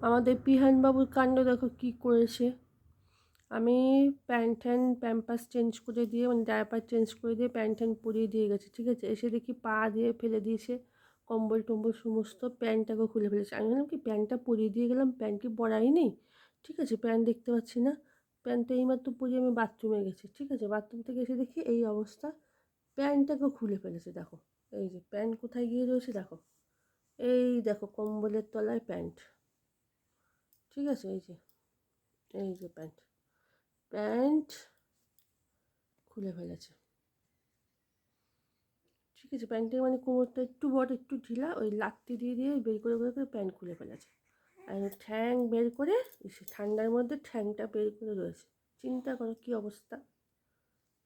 আমাদের পিহানবাবুর কাণ্ড দেখো কি করেছে। আমি প্যান্ট ট্যান প্যাম্পাস চেঞ্জ করে দিয়ে মানে ডায়াপার চেঞ্জ করে দিয়ে প্যান্ট ট্যান পরিয়ে দিয়ে গেছে, ঠিক আছে। এসে দেখি পা দিয়ে ফেলে দিয়েছে কম্বল টম্বল সমস্ত, প্যান্টটাকে খুলে ফেলেছে। আমি বললাম কি প্যান্টটা পরিয়ে দিয়ে গেলাম, প্যান্ট কি পরাই নেই, ঠিক আছে, প্যান্ট দেখতে পাচ্ছি না। প্যান্টটা এইমাত্র পরিয়ে আমি বাথরুমে গেছি, ঠিক আছে, বাথরুম থেকে এসে দেখি এই অবস্থা, প্যান্টটাকে খুলে ফেলেছে। দেখো এই যে প্যান্ট কোথায় গিয়ে রয়েছে, দেখো এই দেখো কম্বলের তলায় প্যান্ট, ঠিক আছে। এই যে প্যান্ট প্যান্ট খুলে ফেলেছে, ঠিক আছে। প্যান্টের মানে কোমরটা একটু বড় একটু ঢিলা, ওই লাত্তি দিয়ে দিয়ে বের করে করে করে প্যান্ট খুলে ফেলেছে। আর ঠ্যাং বের করে ঠান্ডার মধ্যে ঠ্যাংটা বের করে রয়েছে। চিন্তা করো কী অবস্থা।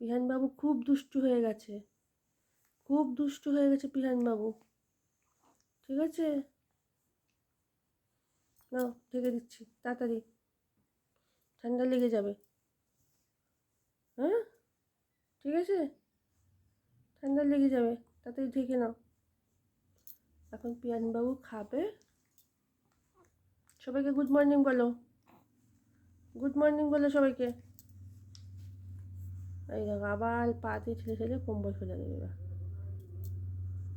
পিহানবাবু খুব দুষ্টু হয়ে গেছে, খুব দুষ্টু হয়ে গেছে পিহানবাবু, ঠিক আছে। নাও ঢেকে দিচ্ছি তাড়াতাড়ি, ঠান্ডা লেগে যাবে। হ্যাঁ ঠিক আছে, ঠান্ডা লেগে যাবে, তাড়াতাড়ি ঢেকে নাও। এখন পিয়ানবাবু খাবে। সবাইকে গুড মর্নিং বলো, গুড মর্নিং বলো সবাইকে। এই দেখো আবার পা দিয়ে ঠেলে ঠেলে কম্বল ফেলে দেবে।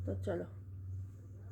তো চলো।